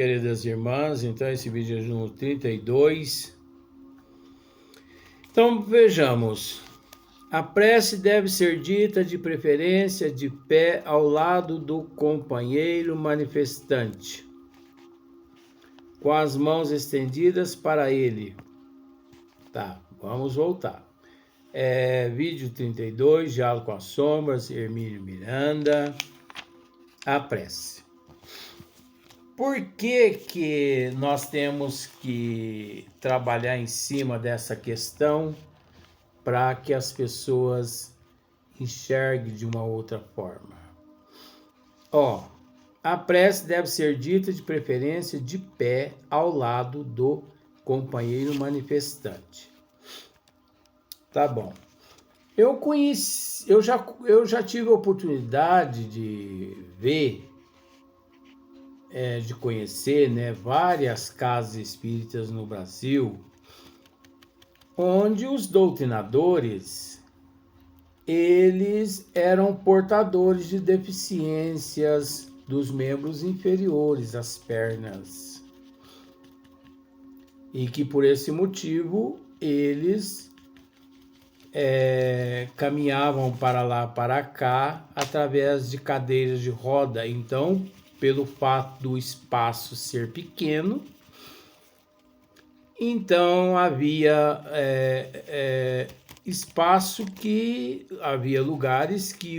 Queridas irmãs, então esse vídeo é no 32. Então vejamos, a prece deve ser dita de preferência de pé ao lado do companheiro manifestante, com as mãos estendidas para ele. Tá, vamos voltar. Vídeo 32, Diálogo com as Sombras, Hermínio Miranda, a prece. Por que nós temos que trabalhar em cima dessa questão para que as pessoas enxerguem de uma outra forma? A prece deve ser dita de preferência de pé ao lado do companheiro manifestante. Tá bom. Eu já tive a oportunidade de ver, de conhecer, várias casas espíritas no Brasil, onde os doutrinadores, eles eram portadores de deficiências dos membros inferiores, as pernas, e que por esse motivo eles caminhavam para lá, para cá, através de cadeiras de roda. Então, pelo fato do espaço ser pequeno, então havia espaço que havia lugares que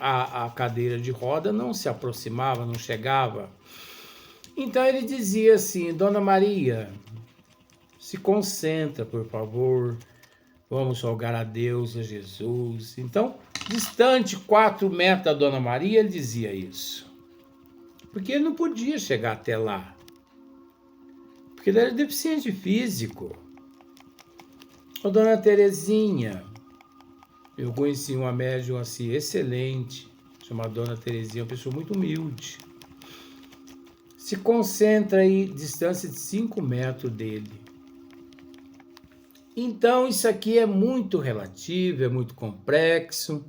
a cadeira de roda não se aproximava, não chegava. Então ele dizia assim: Dona Maria, se concentra, por favor, vamos rogar a Deus e a Jesus. Então, distante 4 metros da Dona Maria, ele dizia isso. Porque ele não podia chegar até lá. Porque ele era deficiente físico. Ô, Dona Terezinha, eu conheci uma médium assim, excelente, chamada Dona Terezinha, uma pessoa muito humilde. Se concentra aí, distância de 5 metros dele. Então, isso aqui é muito relativo, é muito complexo,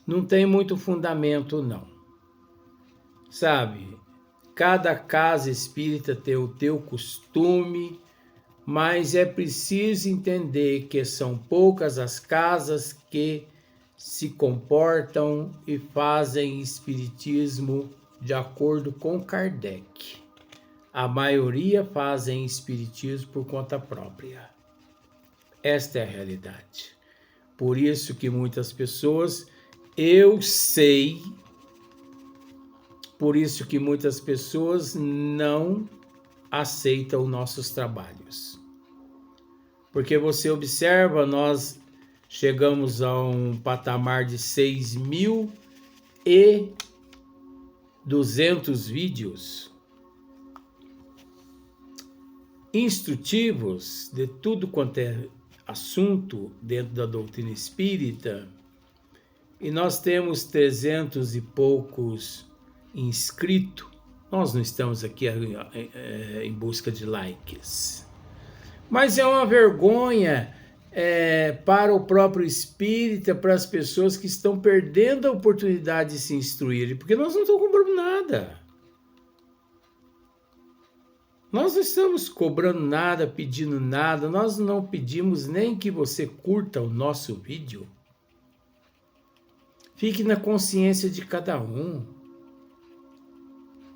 não tem muito fundamento, não. Sabe, cada casa espírita tem o teu costume, mas é preciso entender que são poucas as casas que se comportam e fazem espiritismo de acordo com Kardec. A maioria fazem espiritismo por conta própria. Esta é a realidade. Por isso que muitas pessoas, eu sei, por isso que muitas pessoas não aceitam nossos trabalhos. Porque você observa, nós chegamos a um patamar de 6.200 vídeos instrutivos de tudo quanto é assunto dentro da doutrina espírita, e nós temos 300 e poucos inscritos. Nós não estamos aqui em busca de likes, mas é uma vergonha para o próprio espírita, para as pessoas que estão perdendo a oportunidade de se instruírem, porque nós não estamos cobrando nada. Nós não estamos cobrando nada, pedindo nada, nós não pedimos nem que você curta o nosso vídeo. Fique na consciência de cada um.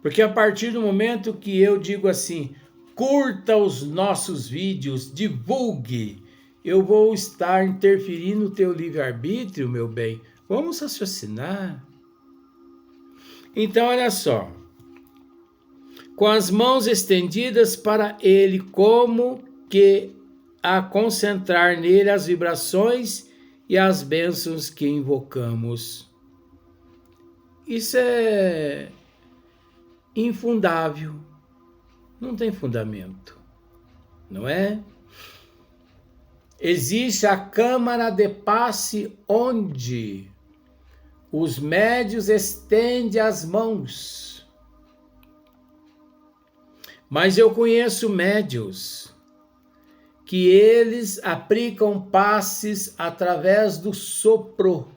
Porque a partir do momento que eu digo assim, curta os nossos vídeos, divulgue, eu vou estar interferindo no teu livre-arbítrio, meu bem. Vamos raciocinar. Então, olha só. Com as mãos estendidas para ele, como que a concentrar nele as vibrações e as bênçãos que invocamos. Isso é infundável, não tem fundamento, não é? Existe a câmara de passe onde os médios estendem as mãos. Mas eu conheço médios que eles aplicam passes através do sopro,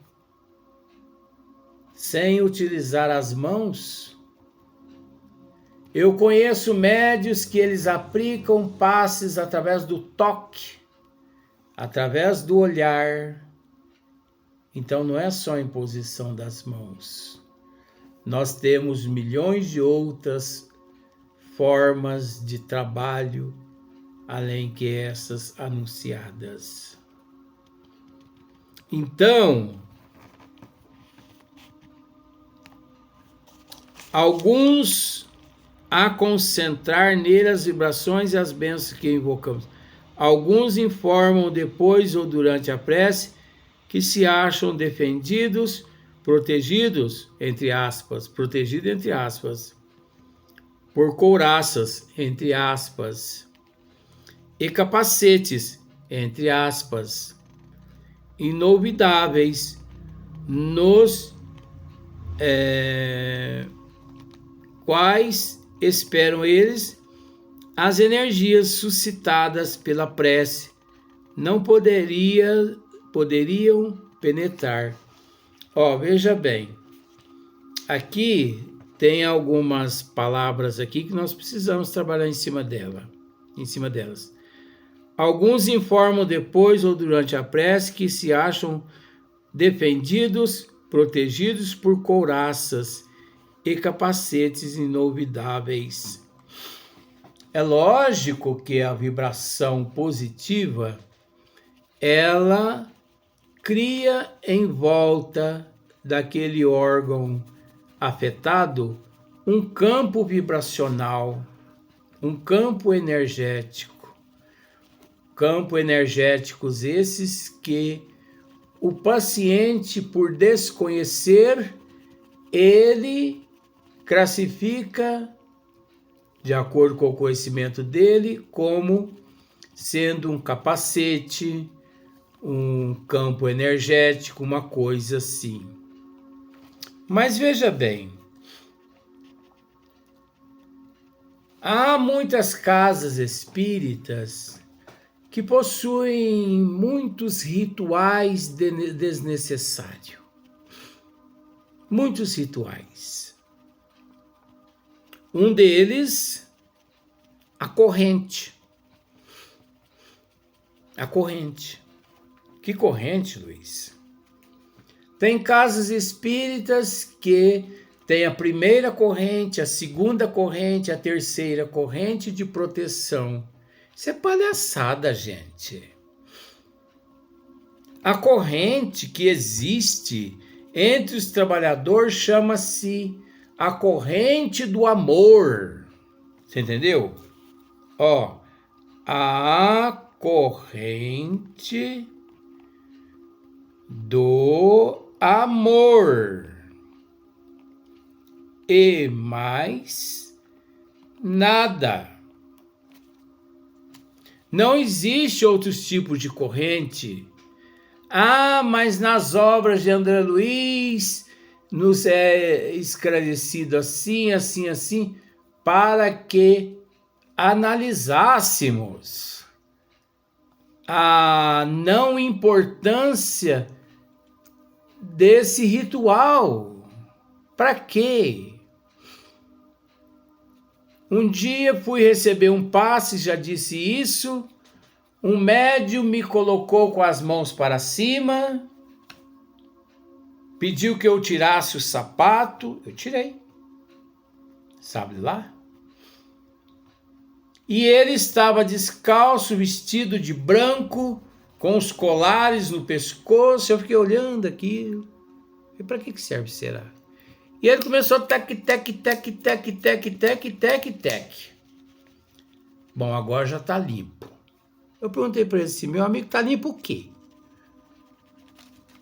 sem utilizar as mãos. Eu conheço médios que eles aplicam passes através do toque, através do olhar. Então não é só a imposição das mãos. Nós temos milhões de outras formas de trabalho, além que essas anunciadas. Então, alguns a concentrar nele as vibrações e as bênçãos que invocamos. Alguns informam depois ou durante a prece que se acham defendidos, protegidos, entre aspas, por couraças, entre aspas, e capacetes, entre aspas, inolvidáveis, nos quais esperam eles as energias suscitadas pela prece não poderiam penetrar. Veja bem, aqui tem algumas palavras aqui que nós precisamos trabalhar em cima delas. Alguns informam depois ou durante a prece que se acham defendidos, protegidos por couraças e capacetes inolvidáveis. É lógico que a vibração positiva, ela cria em volta daquele órgão afetado um campo vibracional, um campo energético. Campos energéticos esses que o paciente, por desconhecer, ele classifica, de acordo com o conhecimento dele, como sendo um capacete, um campo energético, uma coisa assim. Mas veja bem, há muitas casas espíritas que possuem muitos rituais desnecessários. Muitos rituais. Um deles, a corrente. A corrente. Que corrente, Luiz? Tem casas espíritas que tem a primeira corrente, a segunda corrente, a terceira corrente de proteção. Isso é palhaçada, gente. A corrente que existe entre os trabalhadores chama-se a corrente do amor. Você entendeu? A corrente do amor. E mais nada. Não existe outros tipos de corrente. Mas nas obras de André Luiz nos é esclarecido assim, para que analisássemos a não importância desse ritual. Para quê? Um dia fui receber um passe, já disse isso. Um médium me colocou com as mãos para cima, pediu que eu tirasse o sapato, eu tirei. Sabe lá? E ele estava descalço, vestido de branco, com os colares no pescoço. Eu fiquei olhando aquilo. E para que serve, será? E ele começou tec. Bom, agora já está limpo. Eu perguntei para ele assim, meu amigo, está limpo o quê?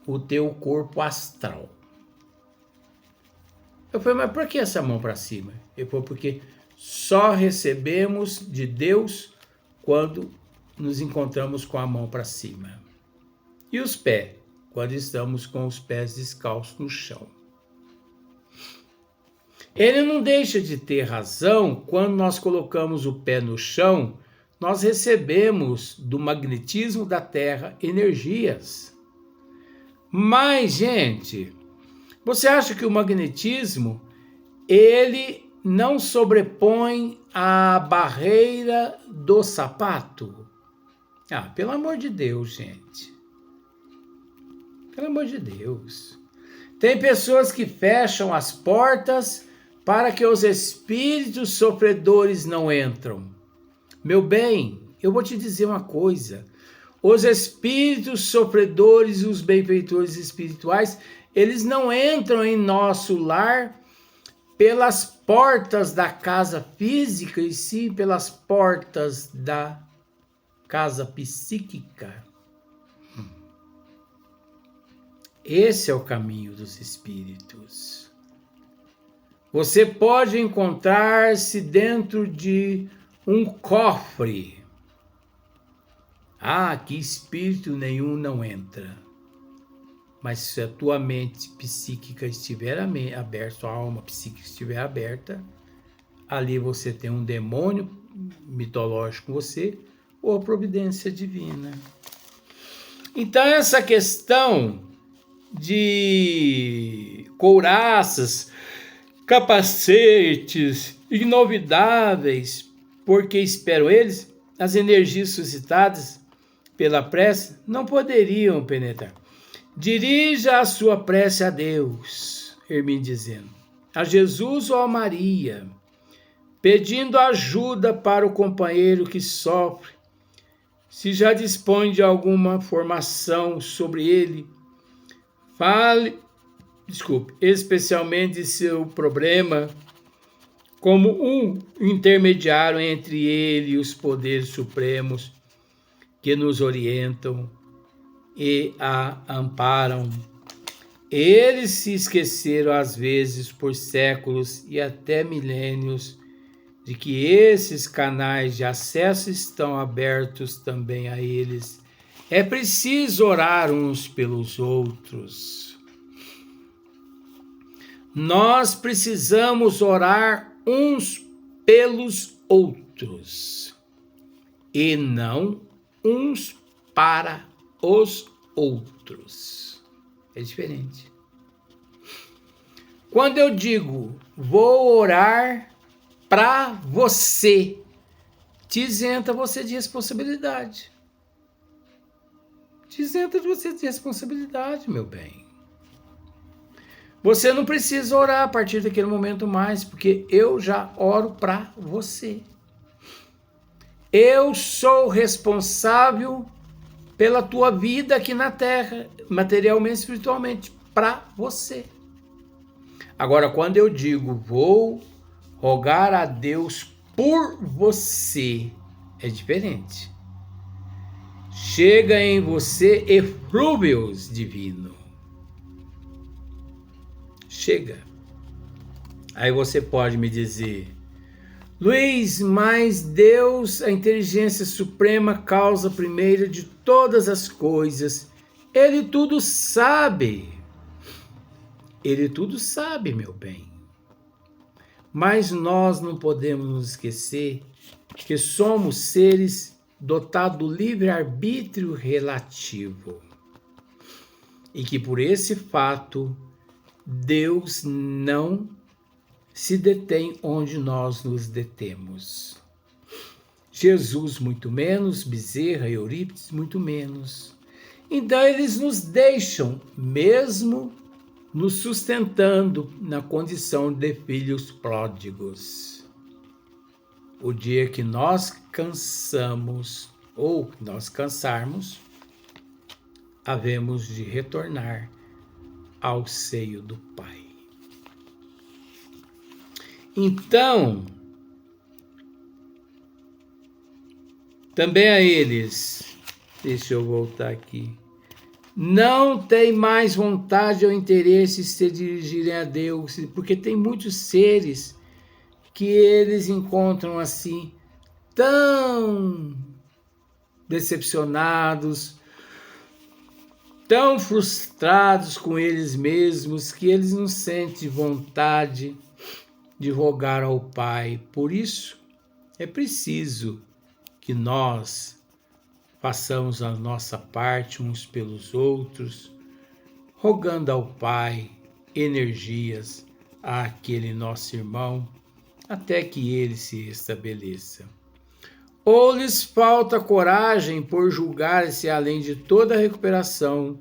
O teu corpo astral. Eu falei, mas por que essa mão para cima? Ele falou, porque só recebemos de Deus quando nos encontramos com a mão para cima. E os pés? Quando estamos com os pés descalços no chão. Ele não deixa de ter razão. Quando nós colocamos o pé no chão, nós recebemos do magnetismo da Terra energias. Mas, gente, você acha que o magnetismo, ele não sobrepõe a barreira do sapato? Pelo amor de Deus, gente. Pelo amor de Deus. Tem pessoas que fecham as portas para que os espíritos sofredores não entram. Meu bem, eu vou te dizer uma coisa. Os espíritos sofredores e os benfeitores espirituais, eles não entram em nosso lar pelas portas da casa física, e sim pelas portas da casa psíquica. Esse é o caminho dos espíritos. Você pode encontrar-se dentro de um cofre. Aqui espírito nenhum não entra. Mas se a tua mente psíquica estiver aberta, a alma psíquica estiver aberta, ali você tem um demônio mitológico com você ou a providência divina. Então essa questão de couraças, capacetes inovidáveis, porque espero eles, as energias suscitadas pela prece não poderiam penetrar. Dirija a sua prece a Deus, Hermínio dizendo, a Jesus ou a Maria, pedindo ajuda para o companheiro que sofre. Se já dispõe de alguma formação sobre ele, fale, especialmente de seu problema, como um intermediário entre ele e os poderes supremos que nos orientam e a amparam. Eles se esqueceram às vezes por séculos e até milênios de que esses canais de acesso estão abertos também a eles. É preciso orar uns pelos outros. Nós precisamos orar uns pelos outros e não uns para os outros. É diferente. Quando eu digo vou orar para você, te isenta você de responsabilidade. Te isenta de você de responsabilidade, meu bem. Você não precisa orar a partir daquele momento mais, porque eu já oro para você. Eu sou responsável pela tua vida aqui na Terra, materialmente e espiritualmente, para você. Agora, quando eu digo vou rogar a Deus por você, é diferente. Chega em você eflúvios divino. Chega. Aí você pode me dizer, Luiz, mas Deus, a inteligência suprema, causa primeira de todas as coisas. Ele tudo sabe. Ele tudo sabe, meu bem. Mas nós não podemos nos esquecer que somos seres dotados do livre-arbítrio relativo. E que por esse fato, Deus não se detém onde nós nos detemos. Jesus, muito menos, Bezerra e Eurípides, muito menos. Então, eles nos deixam, mesmo nos sustentando na condição de filhos pródigos. O dia que nós cansamos, ou nós cansarmos, havemos de retornar ao seio do Pai. Então, também a eles, deixa eu voltar aqui, não tem mais vontade ou interesse de se dirigirem a Deus, porque tem muitos seres que eles encontram assim, tão decepcionados, tão frustrados com eles mesmos, que eles não sentem vontade de rogar ao Pai. Por isso, é preciso que nós façamos a nossa parte uns pelos outros, rogando ao Pai energias àquele nosso irmão até que ele se estabeleça. Ou lhes falta coragem por julgar-se além de toda recuperação,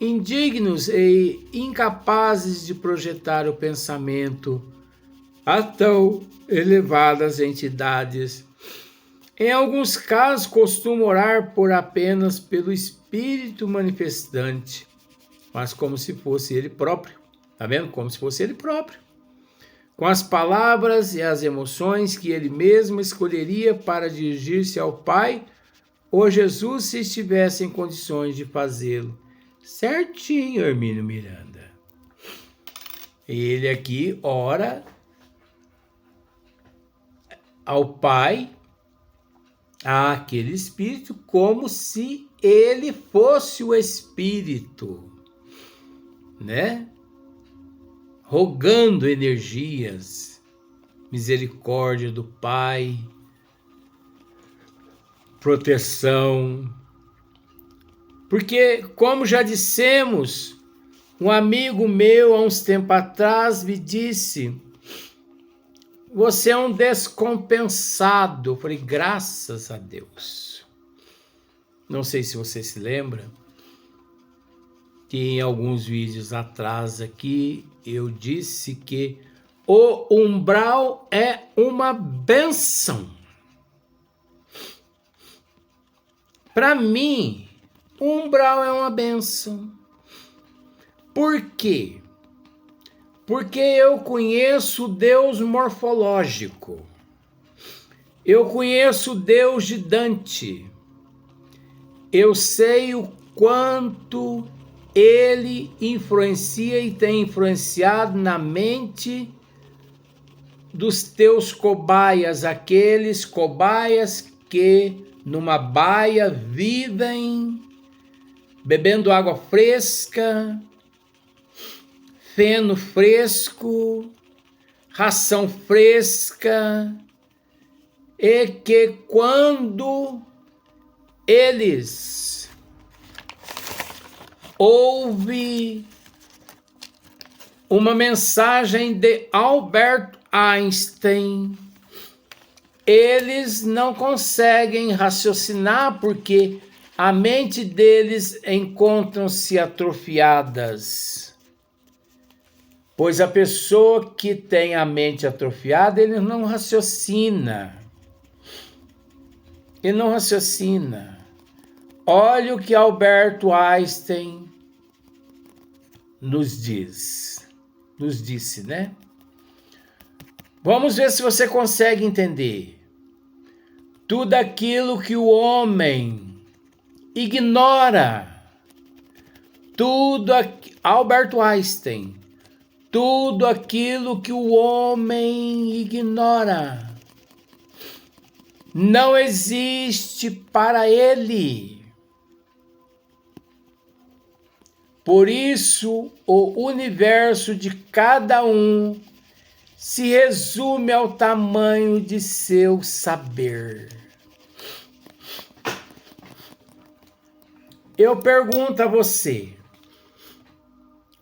indignos e incapazes de projetar o pensamento a tão elevadas entidades. Em alguns casos, costumam orar por apenas pelo Espírito manifestante, mas como se fosse ele próprio. Tá vendo? Como se fosse ele próprio. Com as palavras e as emoções que ele mesmo escolheria para dirigir-se ao Pai, ou Jesus, se estivesse em condições de fazê-lo. Certinho, Hermínio Miranda. Ele aqui ora ao Pai, àquele Espírito, como se ele fosse o Espírito, né? Rogando energias, misericórdia do Pai, proteção. Porque, como já dissemos, um amigo meu, há uns tempos atrás, me disse: você é um descompensado. Eu falei, graças a Deus. Não sei se você se lembra, que em alguns vídeos atrás aqui, eu disse que o umbral é uma bênção. Para mim, o umbral é uma bênção. Por quê? Porque eu conheço o Deus morfológico. Eu conheço o Deus de Dante. Eu sei o quanto ele influencia e tem influenciado na mente dos teus cobaias, aqueles cobaias que numa baia vivem bebendo água fresca, feno fresco, ração fresca, e que quando eles ouvem uma mensagem de Albert Einstein, eles não conseguem raciocinar porque a mente deles encontram-se atrofiadas. Pois a pessoa que tem a mente atrofiada, ele não raciocina. Ele não raciocina. Olha o que Alberto Einstein nos disse, né? Vamos ver se você consegue entender. Tudo aquilo que o homem ignora, Albert Einstein, tudo aquilo que o homem ignora, não existe para ele. Por isso, o universo de cada um se resume ao tamanho de seu saber. Eu pergunto a você,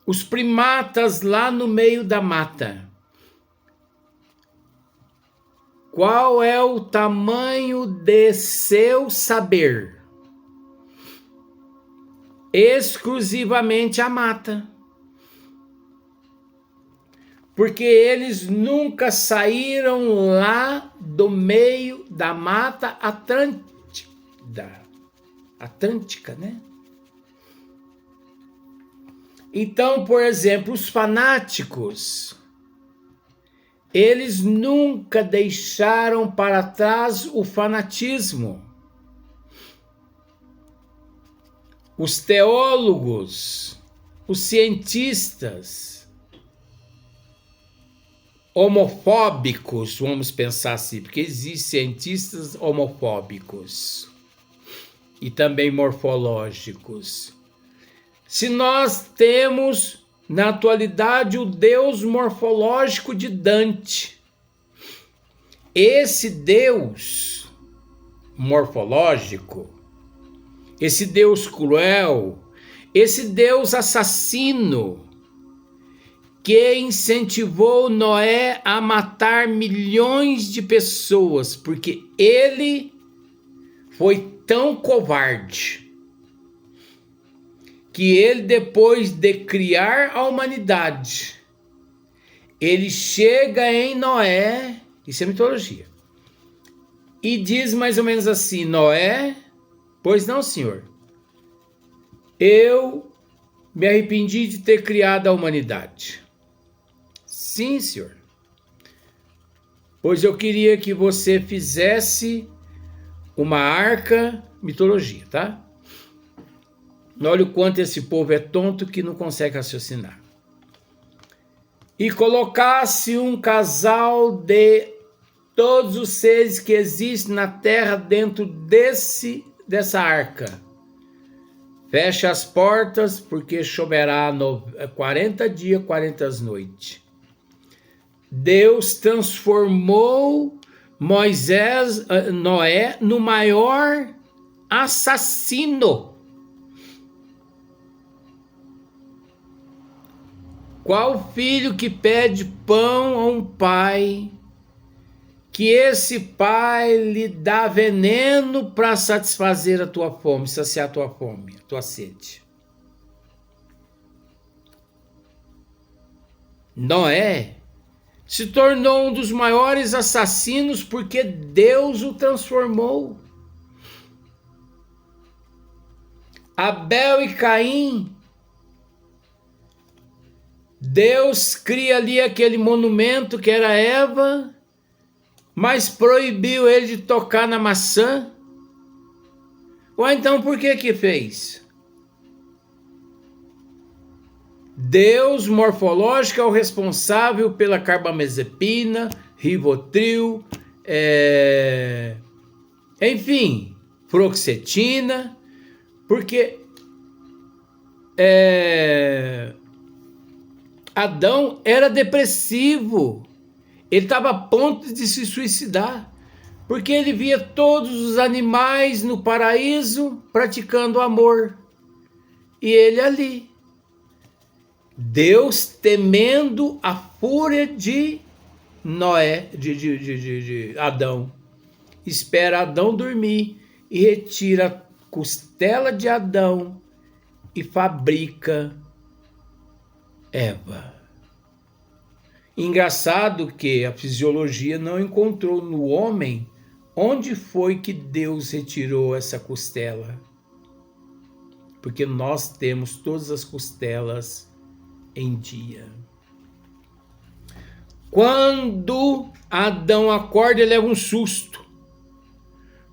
os primatas lá no meio da mata, qual é o tamanho de seu saber? Exclusivamente a mata. Porque eles nunca saíram lá do meio da mata Atlântica, né? Então, por exemplo, os fanáticos, eles nunca deixaram para trás o fanatismo. Os teólogos, os cientistas, homofóbicos, vamos pensar assim, porque existem cientistas homofóbicos e também morfológicos. Se nós temos, na atualidade, o Deus morfológico de Dante, esse Deus morfológico, esse Deus cruel, esse Deus assassino, que incentivou Noé a matar milhões de pessoas, porque ele foi tão covarde que ele, depois de criar a humanidade, ele chega em Noé, isso é mitologia, e diz mais ou menos assim: Noé, pois não, senhor, eu me arrependi de ter criado a humanidade. Sim, senhor, pois eu queria que você fizesse uma arca, mitologia, tá? Olha o quanto esse povo é tonto que não consegue raciocinar. E colocasse um casal de todos os seres que existem na terra dentro dessa arca. Fecha as portas, porque choverá 40 dias, 40 noites. Deus transformou Noé, no maior assassino. Qual filho que pede pão a um pai, que esse pai lhe dá veneno para satisfazer a tua fome, saciar a tua fome, a tua sede? Noé se tornou um dos maiores assassinos porque Deus o transformou. Abel e Caim, Deus cria ali aquele monumento que era Eva, mas proibiu ele de tocar na maçã. Ou então por que fez? Deus morfológico é o responsável pela carbamazepina, Rivotril, enfim, fluoxetina, porque Adão era depressivo, ele estava a ponto de se suicidar, porque ele via todos os animais no paraíso praticando amor, e ele ali. Deus, temendo a fúria de Noé, de Adão, espera Adão dormir e retira a costela de Adão e fabrica Eva. Engraçado que a fisiologia não encontrou no homem onde foi que Deus retirou essa costela. Porque nós temos todas as costelas em dia. Quando Adão acorda, ele leva um susto,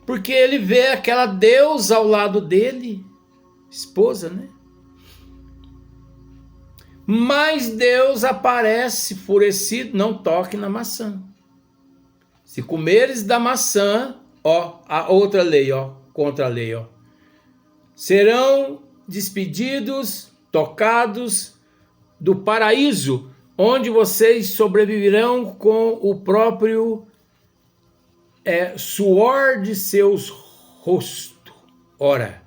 porque ele vê aquela deusa ao lado dele, esposa, né? Mas Deus aparece enfurecido: não toque na maçã. Se comeres da maçã, ó, a outra lei, ó, contra a lei, ó, serão despedidos, tocados do paraíso, onde vocês sobreviverão com o próprio suor de seus rostos. Ora,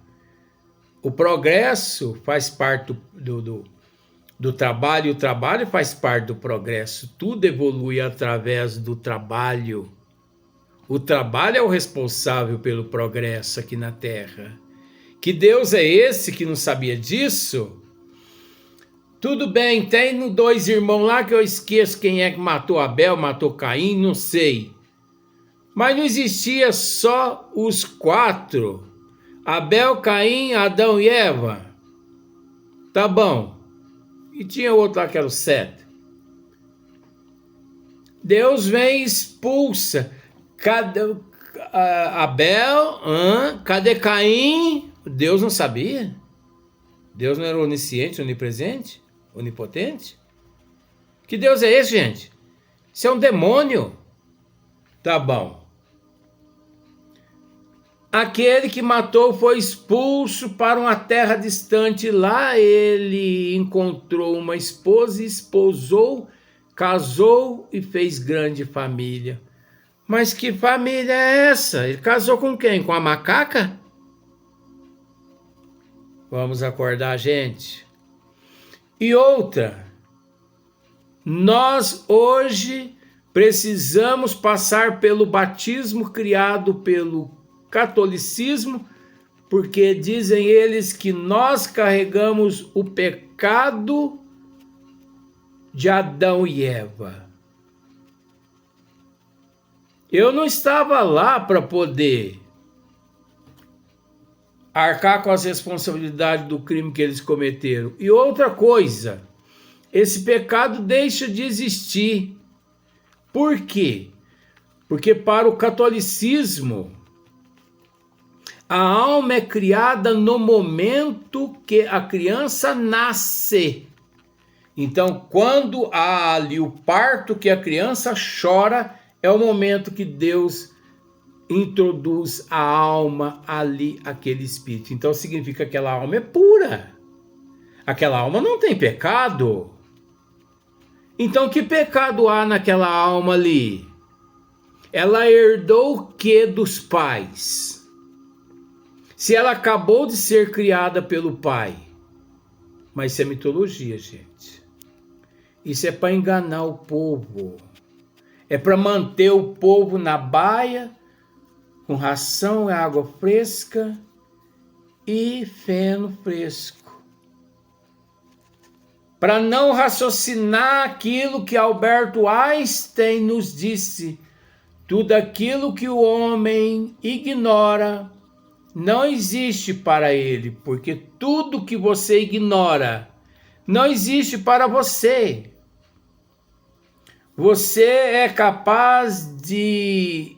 o progresso faz parte do trabalho, e o trabalho faz parte do progresso. Tudo evolui através do trabalho. O trabalho é o responsável pelo progresso aqui na Terra. Que Deus é esse que não sabia disso? Tudo bem, tem dois irmãos lá que eu esqueço quem é que matou Abel, matou Caim, não sei. Mas não existia só os 4. Abel, Caim, Adão e Eva. Tá bom. E tinha outro lá que era o 7. Deus vem e expulsa. Cadê Abel? Cadê Caim? Deus não sabia? Deus não era onisciente, onipresente, onipotente? Que Deus é esse, gente? Isso é um demônio. Tá bom. Aquele que matou foi expulso para uma terra distante. Lá ele encontrou uma esposa, esposou, casou e fez grande família. Mas que família é essa? Ele casou com quem? Com a macaca? Vamos acordar, gente. E outra, Nós hoje precisamos passar pelo batismo criado pelo catolicismo, porque dizem eles que nós carregamos o pecado de Adão e Eva. Eu não estava lá para poder arcar com as responsabilidades do crime que eles cometeram. E outra coisa, esse pecado deixa de existir. Por quê? Porque para o catolicismo, a alma é criada no momento que a criança nasce. Então, quando há ali o parto, que a criança chora, é o momento que Deus introduz a alma ali, aquele espírito. Então, significa que aquela alma é pura. Aquela alma não tem pecado. Então, que pecado há naquela alma ali? Ela herdou o que dos pais? Se ela acabou de ser criada pelo pai. Mas isso é mitologia, gente. Isso é para enganar o povo. É para manter o povo na baia, com ração e água fresca e feno fresco. Para não raciocinar aquilo que Alberto Einstein nos disse. Tudo aquilo que o homem ignora não existe para ele, porque tudo que você ignora não existe para você. Você é capaz de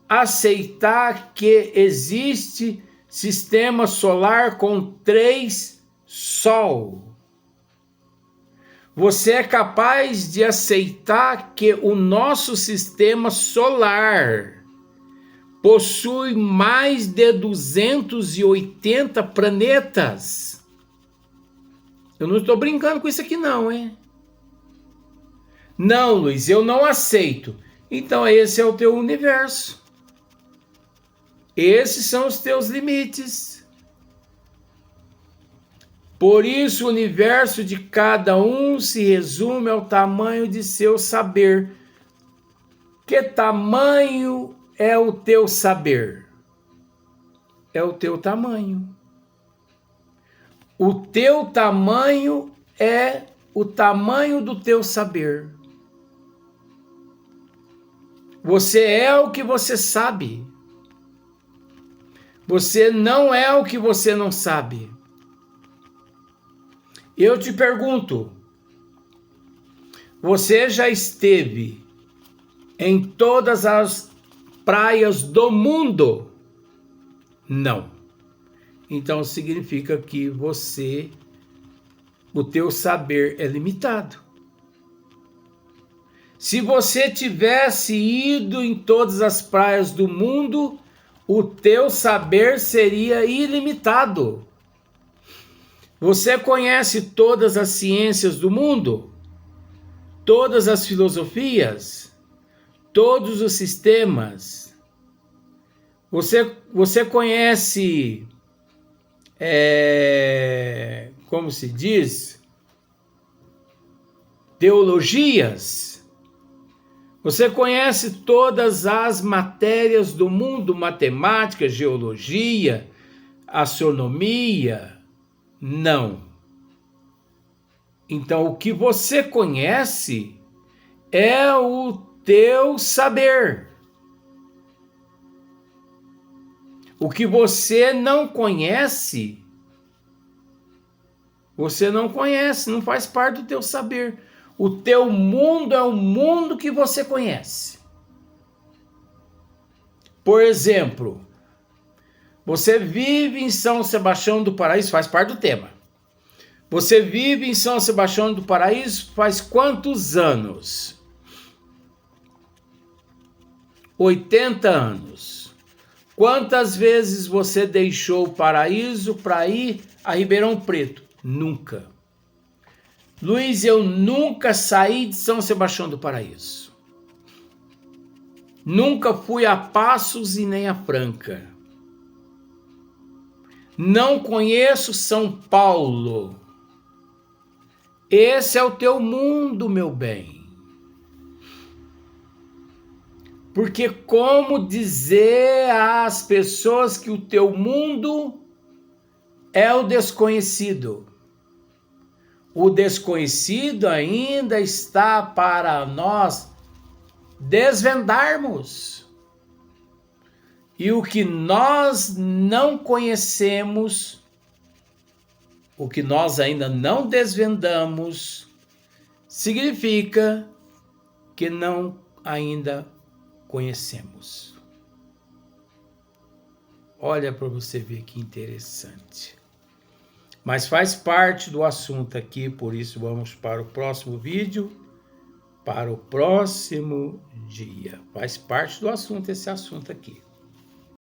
aceitar que existe sistema solar com 3 Sol. Você é capaz de aceitar que o nosso sistema solar possui mais de 280 planetas. Eu não estou brincando com isso aqui não, hein? Não, Luiz, eu não aceito. Então esse é o teu universo. Esses são os teus limites. Por isso o universo de cada um se resume ao tamanho de seu saber. Que tamanho é o teu saber? É o teu tamanho. O teu tamanho é o tamanho do teu saber. Você é o que você sabe. Você não é o que você não sabe. Eu te pergunto, você já esteve em todas as praias do mundo? Não. Então significa que o teu saber é limitado. Se você tivesse ido em todas as praias do mundo, o teu saber seria ilimitado. Você conhece todas as ciências do mundo? Todas as filosofias? Todos os sistemas? Você conhece, como se diz? Teologias? Você conhece todas as matérias do mundo? Matemática, geologia, astronomia? Não. Então, o que você conhece é o teu saber. O que você não conhece, não faz parte do teu saber. O teu mundo é o mundo que você conhece. Por exemplo, você vive em São Sebastião do Paraíso, faz parte do tema. Você vive em São Sebastião do Paraíso faz quantos anos? 80 anos. Quantas vezes você deixou o Paraíso para ir a Ribeirão Preto? Nunca. Luiz, eu nunca saí de São Sebastião do Paraíso. Nunca fui a Passos e nem a Franca. Não conheço São Paulo. Esse é o teu mundo, meu bem. Porque como dizer às pessoas que o teu mundo é o desconhecido? O desconhecido ainda está para nós desvendarmos. E o que nós não conhecemos, o que nós ainda não desvendamos, significa que não ainda conhecemos. Olha para você ver que interessante. Mas faz parte do assunto aqui, por isso vamos para o próximo vídeo, para o próximo dia. Faz parte do assunto esse assunto aqui.